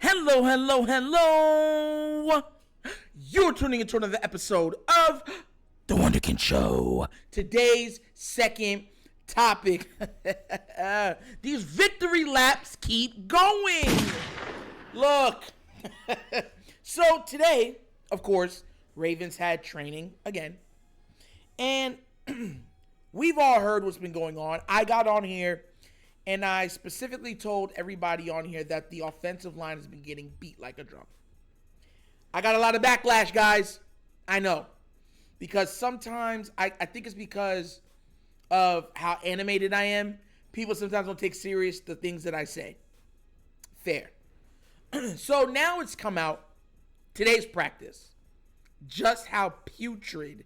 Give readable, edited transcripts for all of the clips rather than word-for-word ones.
Hello, hello, hello. You're tuning into another episode of The Wunderkind Show. Today's second topic. These victory laps keep going. Look. So today, of course, Ravens had training again. And we've all heard what's been going on. I got on here and I specifically told everybody on here that the offensive line has been getting beat like a drum. I got a lot of backlash, guys. I know. Because sometimes, I think it's because of how animated I am. People sometimes don't take serious the things that I say. Fair. So now it's come out, today's practice, just how putrid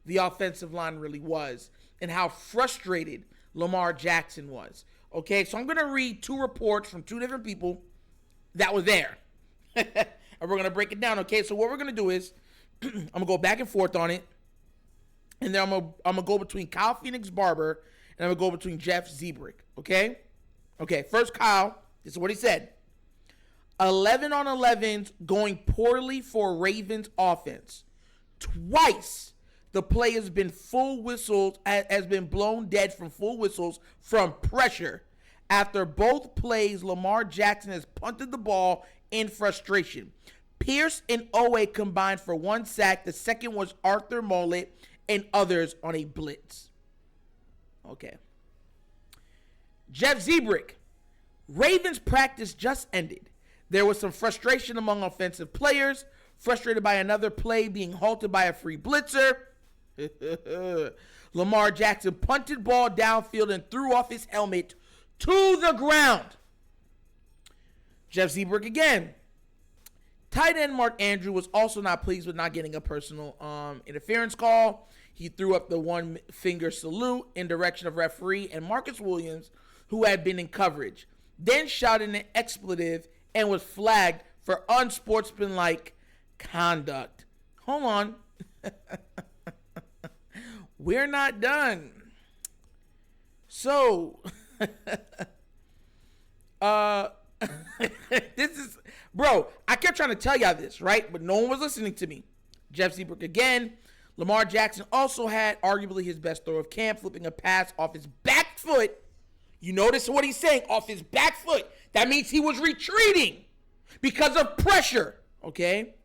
the offensive line really was and how frustrated Lamar Jackson was. Okay, so I'm going to read two reports from two different people that were there. And we're going to break it down, okay? So what we're going to do is I'm going to go back and forth on it. And then I'm going to go between Kyle Phoenix Barber and I'm going to go between Jeff Zebrick, okay? Okay, first Kyle, this is what he said. 11 on 11s going poorly for Ravens offense. Twice the play has been has been blown dead from full whistles from pressure. After both plays, Lamar Jackson has punted the ball in frustration. Pierce and Owe combined for one sack. The second was Arthur Mollett and others on a blitz. Okay. Jeff Zebrick. Ravens practice just ended. There was some frustration among offensive players, frustrated by another play being halted by a free blitzer. Lamar Jackson punted ball downfield and threw off his helmet to the ground. Jeff Zebrick again. Tight end Mark Andrews was also not pleased with not getting a personal interference call. He threw up the one finger salute in direction of referee and Marcus Williams, who had been in coverage. Then shouted an expletive and was flagged for unsportsmanlike conduct. Hold on. We're not done. So, this is, bro, I kept trying to tell y'all this, right? But no one was listening to me. Jeff Zebrick again. Lamar Jackson also had arguably his best throw of camp, flipping a pass off his back foot. You notice what he's saying, off his back foot. That means he was retreating because of pressure, okay?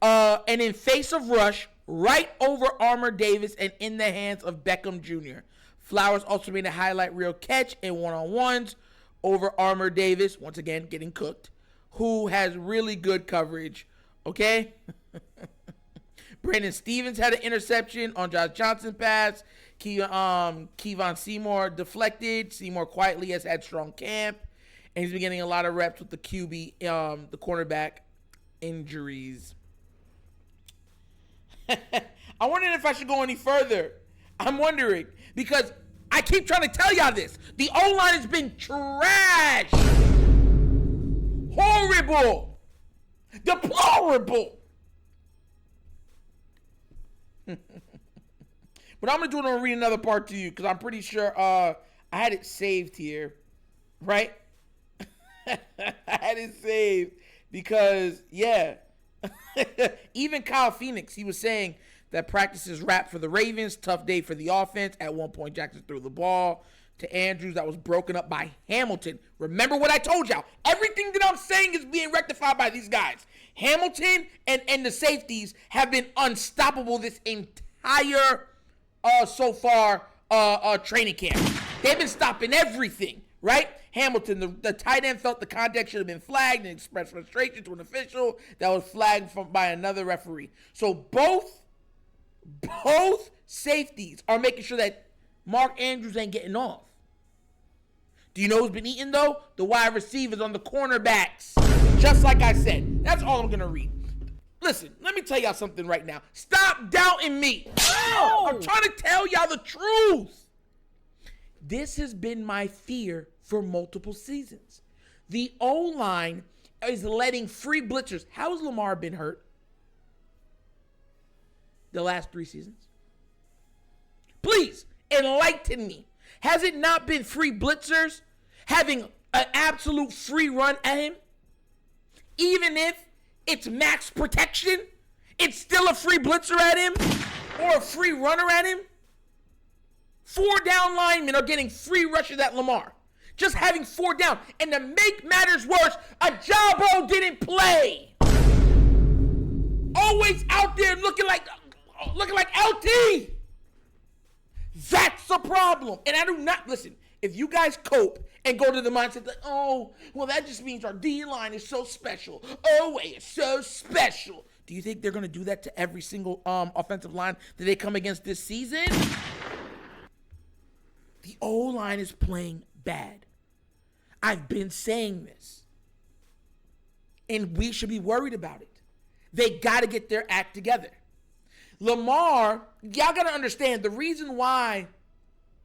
And in face of rush, right over Armour Davis and in the hands of Beckham Jr. Flowers also made a highlight reel catch in one-on-ones over Armour Davis, once again getting cooked, who has really good coverage, okay? Brandon Stevens had an interception on Josh Johnson pass. Kevon Seymour deflected. Seymour quietly has had strong camp, and he's been getting a lot of reps with the QB, the cornerback injuries. I'm wondering if I should go any further. I'm wondering because I keep trying to tell y'all this. The O-line has been trash. Horrible. Deplorable. But I'm going to do it and read another part to you because I'm pretty sure I had it saved here. Right? I had it saved because, yeah. Even Kyle Phoenix, he was saying that practice is wrapped for the Ravens. Tough day for the offense. At one point, Jackson threw the ball to Andrews that was broken up by Hamilton. Remember what I told y'all. Everything that I'm saying is being rectified by these guys. Hamilton and the safeties have been unstoppable this entire training camp. They've been stopping everything, right? Hamilton, the tight end, felt the contact should have been flagged and expressed frustration to an official that was flagged by another referee. So both safeties are making sure that Mark Andrews ain't getting off. Do you know who's been eating, though? The wide receivers on the cornerbacks. Just like I said. That's all I'm going to read. Listen, let me tell y'all something right now. Stop doubting me. Oh, I'm trying to tell y'all the truth. This has been my fear for multiple seasons. The O-line is letting free blitzers. How has Lamar been hurt the last 3 seasons? Please, enlighten me. Has it not been free blitzers having an absolute free run at him? even if it's max protection, it's still a free blitzer at him or a free runner at him. 4 down linemen are getting free rushes at Lamar. Just having 4 down. And to make matters worse, Ojabo didn't play. Always out there looking like LT. That's a problem. And I do not, listen, if you guys cope and go to the mindset that, oh, well, that just means our D-line is so special. Oh, wait, it's so special. Do you think they're going to do that to every single offensive line that they come against this season? The O-line is playing bad. I've been saying this. And we should be worried about it. They got to get their act together. Lamar, y'all got to understand, the reason why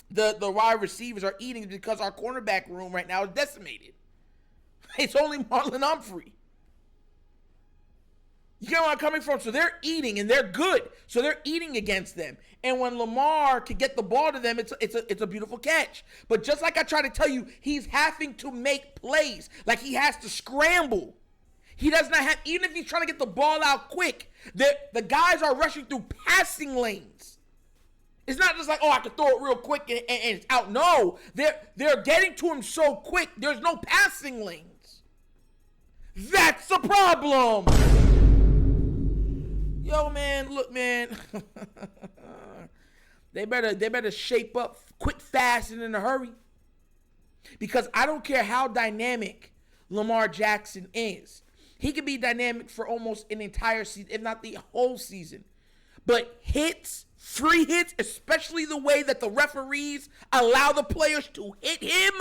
the wide receivers are eating is because our cornerback room right now is decimated. It's only Marlon Humphrey. You get where I'm coming from? So they're eating, and they're good. So they're eating against them. And when Lamar can get the ball to them, it's a beautiful catch. But just like I try to tell you, he's having to make plays. Like he has to scramble. He does not have, even if he's trying to get the ball out quick, the guys are rushing through passing lanes. It's not just like, oh, I can throw it real quick and it's out. No, they're getting to him so quick, there's no passing lanes. That's the problem. Yo, man, look, man. They better shape up quick, fast, and in a hurry. Because I don't care how dynamic Lamar Jackson is. He could be dynamic for almost an entire season, if not the whole season. But hits, free hits, especially the way that the referees allow the players to hit him,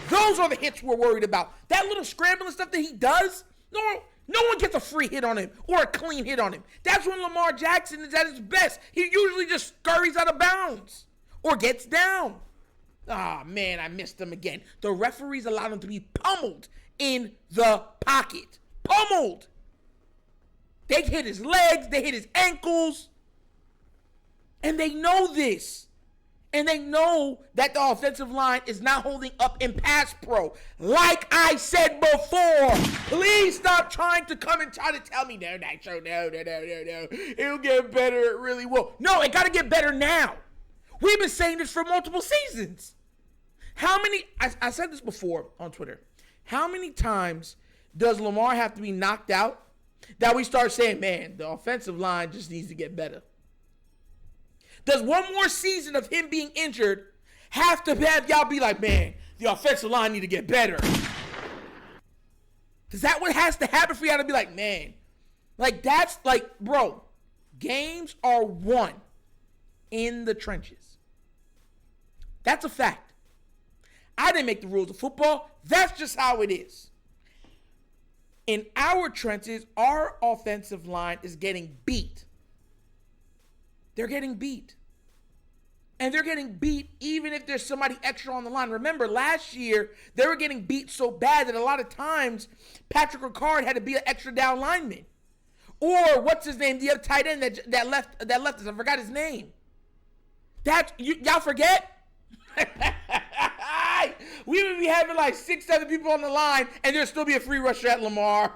those are the hits we're worried about. That little scrambling stuff that he does, no one gets a free hit on him or a clean hit on him. That's when Lamar Jackson is at his best. He usually just scurries out of bounds or gets down. Ah, man, I missed him again. The referees allowed him to be pummeled in the pocket. Pummeled. They hit his legs. They hit his ankles. And they know this. And they know that the offensive line is not holding up in pass pro. Like I said before, please stop trying to come and try to tell me, no. It'll get better. It really will. No, it got to get better now. We've been saying this for multiple seasons. How many, I said this before on Twitter. How many times does Lamar have to be knocked out that we start saying, man, the offensive line just needs to get better? Does one more season of him being injured have to have y'all be like, man, the offensive line need to get better? Is that what has to happen for y'all to be like, man? Like, that's like, bro, games are won in the trenches. That's a fact. I didn't make the rules of football. That's just how it is. In our trenches, our offensive line is getting beat. They're getting beat. And they're getting beat even if there's somebody extra on the line. Remember, last year, they were getting beat so bad that a lot of times, Patrick Ricard had to be an extra down lineman. Or, what's his name? The other tight end that left us. I forgot his name. Y'all forget? We would be having like 6, 7 people on the line, and there'd still be a free rusher at Lamar.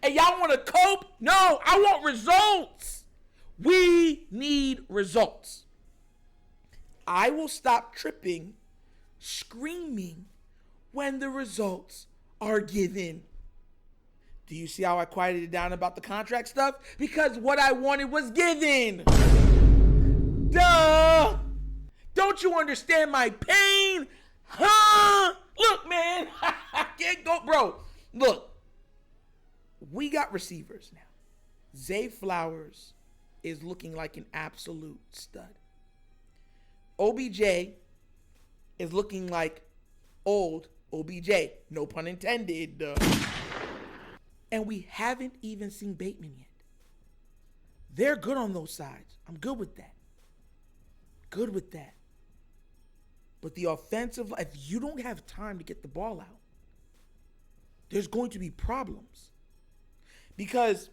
And y'all want to cope? No, I want results. We need results. I will stop tripping, screaming when the results are given. Do you see how I quieted it down about the contract stuff? Because what I wanted was given. Duh! Don't you understand my pain? Huh? Look, man. I can't go, bro. Look. We got receivers now. Zay Flowers is looking like an absolute stud. OBJ is looking like old OBJ. No pun intended. And we haven't even seen Bateman yet. They're good on those sides. I'm good with that. Good with that. But the offensive, if you don't have time to get the ball out, there's going to be problems. Because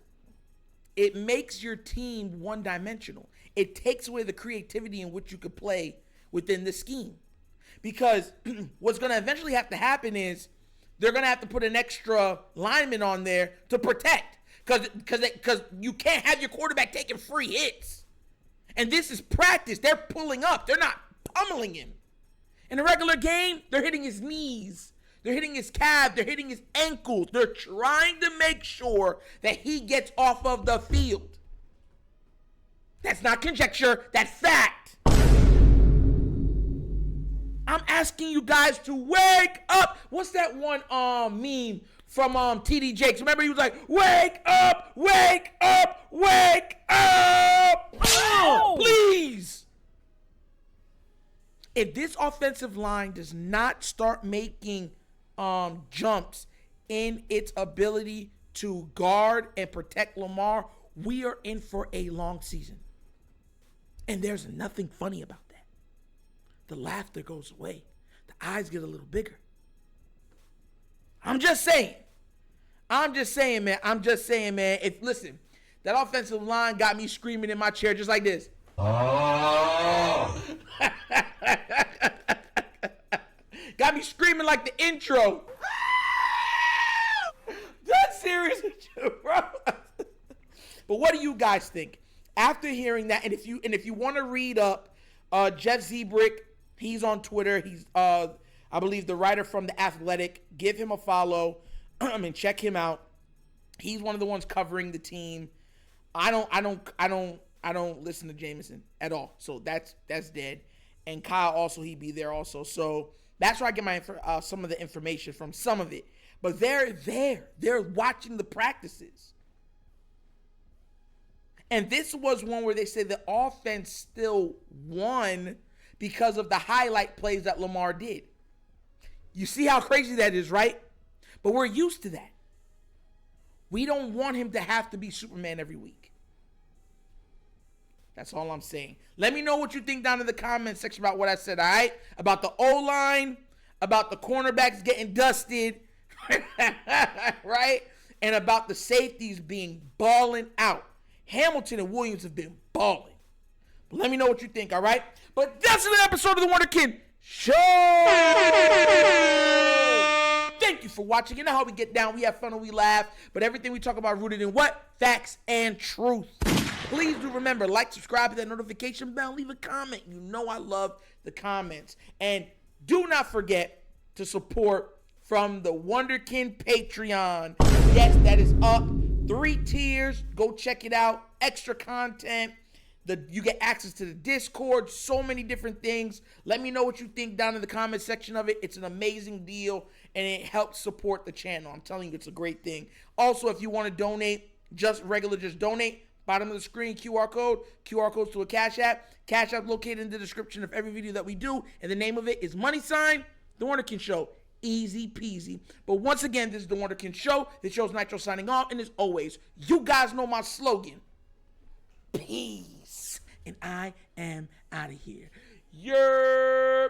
it makes your team one-dimensional. It takes away the creativity in which you could play within the scheme. because what's going to eventually have to happen is they're going to have to put an extra lineman on there to protect, because you can't have your quarterback taking free hits. And this is practice. They're pulling up. They're not pummeling him. In a regular game, they're hitting his knees. They're hitting his calf. They're hitting his ankles. They're trying to make sure that he gets off of the field. That's not conjecture. That's fact. I'm asking you guys to wake up. What's that one meme from TD Jakes? Remember, he was like, wake up, wake up, wake up. Oh, please. If this offensive line does not start making jumps in its ability to guard and protect Lamar, we are in for a long season. And there's nothing funny about that. The laughter goes away. The eyes get a little bigger. I'm just saying, man. Listen, that offensive line got me screaming in my chair just like this. Oh. Got me screaming like the intro. That's serious, bro. But what do you guys think after hearing that? And if you want to read up Jeff Zebrick, he's on Twitter. He's I believe the writer from The Athletic. Give him a follow. Check him out. He's one of the ones covering the team. I don't listen to Jameson at all. So that's dead. And Kyle also, he'd be there also. So that's where I get my some of the information from, some of it. But they're there. They're watching the practices. And this was one where they said the offense still won because of the highlight plays that Lamar did. You see how crazy that is, right? But we're used to that. We don't want him to have to be Superman every week. That's all I'm saying. Let me know what you think down in the comment section about what I said, all right? About the O-line, about the cornerbacks getting dusted, right? And about the safeties being balling out. Hamilton and Williams have been balling. But let me know what you think, all right? But that's another episode of The Wonder Kid Show. Thank you for watching. You know how we get down. We have fun and we laugh. But everything we talk about rooted in what? Facts and truth. Please do remember, like, subscribe, hit that notification bell, leave a comment. You know I love the comments. And do not forget to support from the Wunderkind Patreon. Yes, that is up. 3 tiers. Go check it out. Extra content. You get access to the Discord. So many different things. Let me know what you think down in the comment section of it. It's an amazing deal, and it helps support the channel. I'm telling you, it's a great thing. Also, if you want to donate, just donate. Bottom of the screen, QR codes to a Cash App. Cash App located in the description of every video that we do. And the name of it is The Wunderkind Show. Easy peasy. But once again, this is The Wunderkind Show. This show's Nitro signing off. And as always, you guys know my slogan. Peace. And I am out of here. Yerp.